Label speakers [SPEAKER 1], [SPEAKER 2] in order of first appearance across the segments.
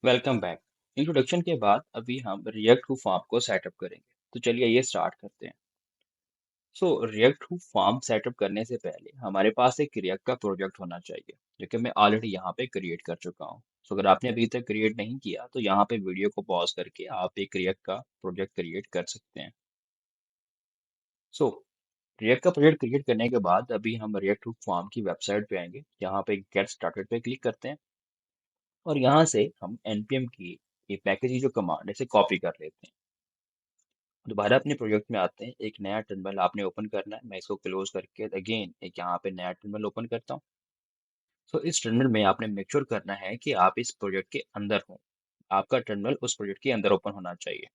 [SPEAKER 1] Welcome back. Introduction के बाद अभी हम रिएक्ट टू फॉर्म को सेटअप करेंगे। तो चलिए ये स्टार्ट करते हैं। सो रिएक्ट टू फॉर्म सेटअप करने से पहले हमारे पास एक रिएक्ट का प्रोजेक्ट होना चाहिए, जो कि मैं ऑलरेडी यहाँ पे क्रिएट कर चुका हूँ। सो अगर आपने अभी तक क्रिएट नहीं किया तो यहाँ पे वीडियो को पॉज करके आप एक रिएक्ट का प्रोजेक्ट क्रिएट कर सकते हैं। सो रिएक्ट का प्रोजेक्ट क्रिएट करने के बाद अभी हम रिएक्ट टू फॉर्म की वेबसाइट पे आएंगे। यहाँ पे गेट स्टार्टेड पे क्लिक करते हैं और यहाँ से हम npm की ये पैकेज की जो कमांड है इसे कॉपी कर लेते हैं। दोबारा अपने प्रोजेक्ट में आते हैं। एक नया टर्मिनल आपने ओपन करना है। मैं इसको क्लोज करके अगेन एक यहाँ पे नया टर्मिनल ओपन करता हूँ। तो इस टर्मिनल में आपने मेक श्योर करना है कि आप इस प्रोजेक्ट के अंदर हो। आपका टर्मिनल उस प्रोजेक्ट के अंदर ओपन होना चाहिए।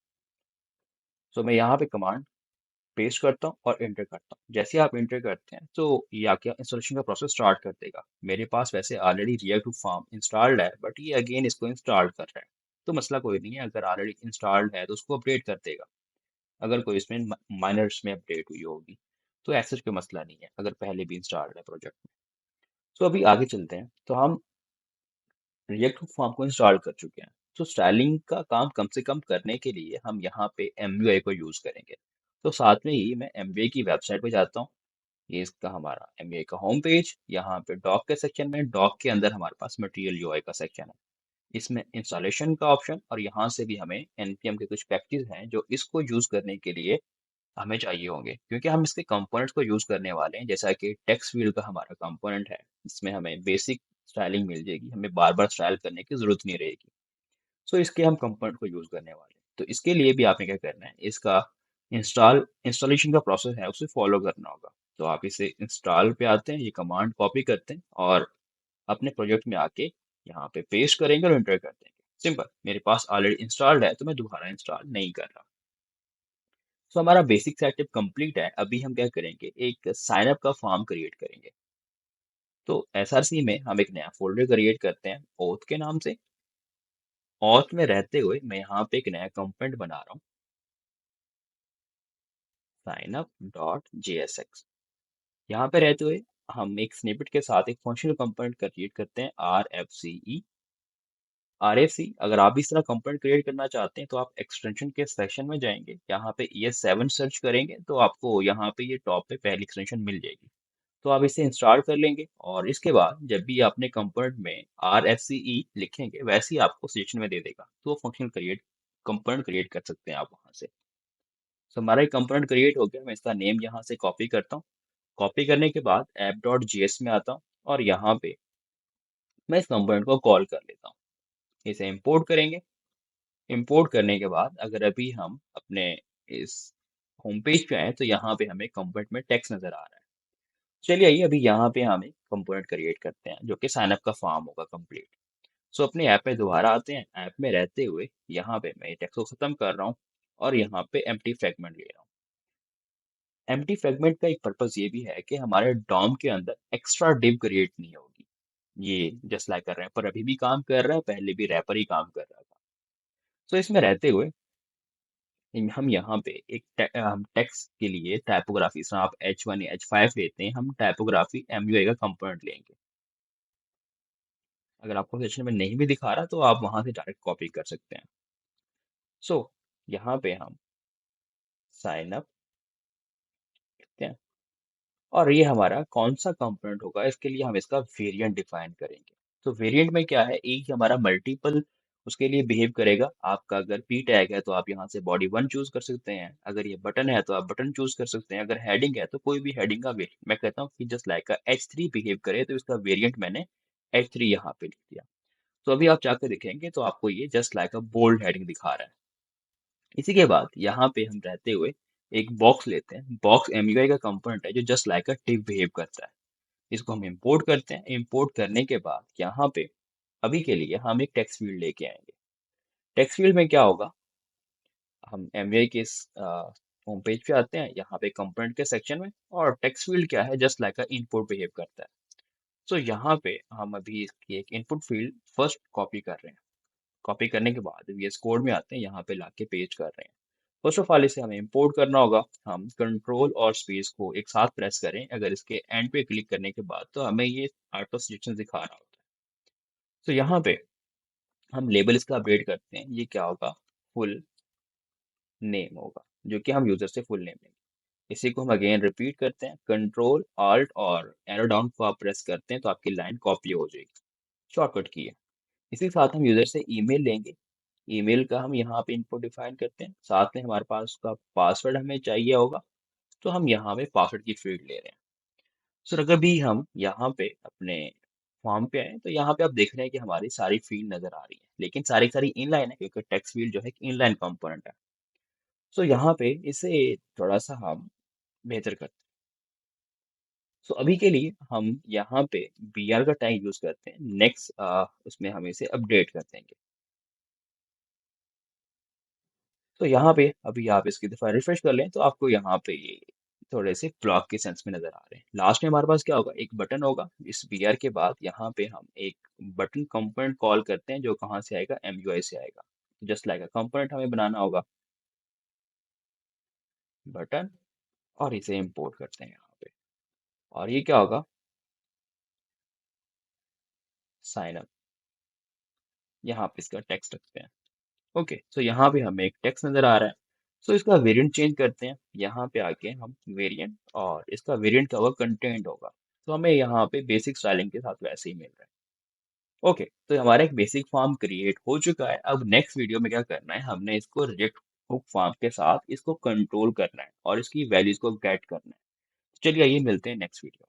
[SPEAKER 1] तो मैं यहाँ पे कमांड पेस्ट करता हूँ और एंटर करता हूँ। जैसे आप एंटर करते हैं तो ये आपका इंस्टॉलेशन का प्रोसेस स्टार्ट कर देगा। मेरे पास वैसे already React to form installed है, बट ये अगेन इसको इंस्टॉल कर रहा है। तो मसला कोई नहीं है, अगर ऑलरेडी इंस्टॉल्ड है तो उसको अपडेट कर देगा। अगर कोई इसमें माइनर्स में अपडेट हुई होगी तो ऐसा कोई मसला नहीं है, अगर पहले भी इंस्टॉल्ड है प्रोजेक्ट में। तो अभी आगे चलते हैं। तो हम रिएक्ट फॉर्म को इंस्टॉल कर चुके हैं। तो स्टाइलिंग का काम कम से कम करने के लिए हम यहाँ पे MVI को यूज करेंगे। तो साथ में ही मैं MVI की वेबसाइट पे जाता हूँ। ये इसका हमारा MVI का होम पेज। यहाँ पे डॉक के सेक्शन में, डॉक के अंदर हमारे पास मटेरियल यूआई का सेक्शन है। इसमें इंस्टॉलेशन का ऑप्शन, और यहाँ से भी हमें npm के कुछ पैकेजेस हैं जो इसको यूज करने के लिए हमें चाहिए होंगे, क्योंकि हम इसके कंपोनेंट्स को यूज करने वाले हैं। जैसा कि टेक्स्ट फील्ड का हमारा कंपोनेंट है, इसमें हमें बेसिक स्टाइलिंग मिल जाएगी, हमें बार बार स्टाइल करने की जरूरत नहीं रहेगी। सो इसके हम कंपोनेंट को यूज करने वाले हैं। तो इसके लिए भी आपने क्या करना है, इसका इंस्टॉलेशन का प्रोसेस है उसे फॉलो करना होगा। तो आप इसे इंस्टॉल पे आते हैं, ये कमांड कॉपी करते हैं और अपने प्रोजेक्ट में आके यहाँ पे पेस्ट करेंगे और एंटर कर देंगे। सिंपल। मेरे पास ऑलरेडी इंस्टॉल्ड है तो मैं दोबारा इंस्टॉल नहीं कर रहा। तो हमारा बेसिक सेटअप कंप्लीट है। अभी हम क्या करेंगे, एक साइन अप का फॉर्म क्रिएट करेंगे। तो SRC में हम एक नया फोल्डर क्रिएट करते हैं ओथ के नाम से। ऑथ में रहते हुए मैं यहाँ पे एक नया कंपोनेंट बना रहा हूँ, साइन अप डॉट JSX। यहाँ पे रहते हुए हम एक स्निपेट के साथ एक फंक्शनल कंपोनेंट क्रिएट करते हैं, RFCE। RFC अगर आप भी इस तरह कंपोनेंट क्रिएट करना चाहते हैं तो आप एक्सटेंशन के सेक्शन में जाएंगे, यहाँ पे ES7 सर्च करेंगे तो आपको यहाँ पे ये टॉप पे पहली एक्सटेंशन मिल जाएगी। तो आप इसे इंस्टॉल कर लेंगे और इसके बाद जब भी आपने कंपोनेंट में RFCE लिखेंगे वैसे ही आपको सजेशन में दे देगा, तो वो फंक्शन क्रिएट कंपोनेंट क्रिएट कर सकते हैं आप वहां से। तो हमारा एक कंपोनेंट क्रिएट हो गया। मैं इसका नेम यहाँ से कॉपी करता हूँ। कॉपी करने के बाद app.js में आता हूँ और यहाँ पे मैं इस कंपोनेंट को कॉल कर लेता हूँ। इसे इंपोर्ट करेंगे। इंपोर्ट करने के बाद अगर अभी हम अपने इस होम पेज पे आए तो यहाँ पे हमें कंपोनेंट में टेक्स्ट नजर आ रहा है। चलिए आइए अभी यहाँ पे हम एक कंपोनेंट क्रिएट करते हैं जो कि साइन अप का फॉर्म होगा कंप्लीट। सो अपने ऐप में दोबारा आते हैं। ऐप में रहते हुए यहाँ पे मैं टेक्स्ट को खत्म कर रहा हूँ और यहाँ पे एम्प्टी फ्रेगमेंट ले रहा हूँ। एम्प्टी फ्रेगमेंट का एक पर्पज ये भी है कि हमारे डॉम के अंदर एक्स्ट्रा डिव क्रिएट नहीं होगी। ये जस्ट लाइक रैपर अभी भी काम कर रहा है, पहले भी रैपर ही काम कर रहा था। तो इसमें रहते हुए हम यहाँ पे हम टेक्स्ट के लिए टाइपोग्राफी, आप H1 या H5 लेते हैं, हम टाइपोग्राफी MUI का कंपोनेंट लेंगे। अगर आपको सेशन में नहीं भी दिखा रहा तो आप वहां से डायरेक्ट कॉपी कर सकते हैं। सो यहाँ पे हम साइन अप करते हैं और ये हमारा कौन सा कंपोनेंट होगा, इसके लिए हम इसका वेरिएंट डिफाइन करेंगे। तो वेरिएंट में क्या है, एक हमारा मल्टीपल उसके लिए बिहेव करेगा। आपका अगर P टैग है तो आप यहाँ से body1 चूज कर सकते हैं, अगर ये बटन है तो आप बटन चूज कर सकते हैं, अगर हेडिंग है तो कोई भी हेडिंग का वेरिएंट। मैं कहता हूँ कि जस्ट लाइक का H3 बिहेव करे तो इसका वेरिएंट मैंने H3 यहाँ पे लिख दिया। तो अभी आप जाकर देखेंगे तो आपको ये just like a bold heading दिखा रहा है। इसी के बाद यहाँ पे हम रहते हुए एक बॉक्स लेते हैं। बॉक्स MUI का कंपोनेंट है जो जस्ट लाइक अ टिक बिहेव करता है। इसको हम इंपोर्ट करते हैं। इंपोर्ट करने के बाद यहाँ पे अभी के लिए हम एक टेक्स्ट फील्ड लेके आएंगे। टेक्स्ट फील्ड में क्या होगा, हम MUI के इस होम पेज पे आते हैं, यहाँ पे कंपोनेंट के सेक्शन में, और टेक्स्ट फील्ड क्या है, जस्ट लाइक अ इनपुट बिहेव करता है। तो यहाँ पे हम अभी इसकी एक इनपुट फील्ड फर्स्ट कॉपी कर रहे हैं। कॉपी करने के बाद VS कोड में आते हैं, यहाँ पे लाके पेस्ट कर रहे हैं। फर्स्ट ऑफ ऑल इसे हमें इंपोर्ट करना होगा। हम कंट्रोल और स्पेस को एक साथ प्रेस करें, अगर इसके एंड पे क्लिक करने के बाद तो हमें ये ऑटो सजेशन दिखा रहा होता है। तो यहाँ पे हम लेबल इसका अपडेट करते हैं, ये क्या होगा, फुल नेम होगा, जो कि हम यूज़र से फुल नेम लेंगे। इसी को हम अगेन रिपीट करते हैं, कंट्रोल ऑल्ट और एरो डाउन को आप प्रेस करते हैं तो आपकी लाइन कॉपी हो जाएगी, शॉर्टकट की है। इसी के साथ हम यूज़र से ईमेल लेंगे, ईमेल का हम यहाँ पे इनपुट डिफाइन करते हैं, साथ में हमारे पास उसका पासवर्ड हमें चाहिए होगा, तो हम यहाँ पे पासवर्ड की फील्ड ले रहे हैं। सर अगर भी हम यहाँ पे अपने फॉर्म पे आए तो यहाँ पे आप देख रहे हैं कि हमारी सारी फील्ड नज़र आ रही है, लेकिन सारी की सारी इनलाइन है क्योंकि टेक्स्ट फील्ड जो है इनलाइन कंपोनेंट है। सो यहाँ पे इसे थोड़ा-सा हम बेहतर करते हैं। सो अभी के लिए हम यहाँ पे बीआर का टैग यूज़ करते हैं, नेक्स्ट उसमें हम इसे अपडेट कर देंगे। तो यहाँ पे अभी आप इसकी दफ़ा रिफ्रेश कर लें तो आपको यहाँ पे ये थोड़े से ब्लॉक के सेंस में नज़र आ रहे हैं। लास्ट में हमारे पास क्या होगा, एक बटन होगा, इस बीआर के बाद यहाँ पे हम एक बटन कंपोनेंट कॉल करते हैं जो कहाँ से आएगा, एमयूआई से आएगा। जस्ट लाइक अ कंपोनेंट हमें बनाना होगा, बटन, और इसे इंपोर्ट करते हैं यहाँ पे। और ये क्या होगा, साइन अप, यहाँ पे इसका टेक्स्ट रखते हैं। ओके, सो यहाँ पे हमें एक टेक्स्ट नज़र आ रहा है। सो इसका वेरिएंट चेंज करते हैं, यहाँ पे आके हम वेरिएंट, और इसका वेरिएंट क्या होगा, कंटेंट होगा। तो हमें यहाँ पे बेसिक स्टाइलिंग के साथ वैसे ही मिल रहा है। ओके, तो हमारा एक बेसिक फॉर्म क्रिएट हो चुका है। अब नेक्स्ट वीडियो में क्या करना है, हमने इसको रिजेक्ट हुक फॉर्म के साथ इसको कंट्रोल करना है और इसकी वैल्यूज को गेट करना है। चलिए आइए मिलते हैं नेक्स्ट वीडियो।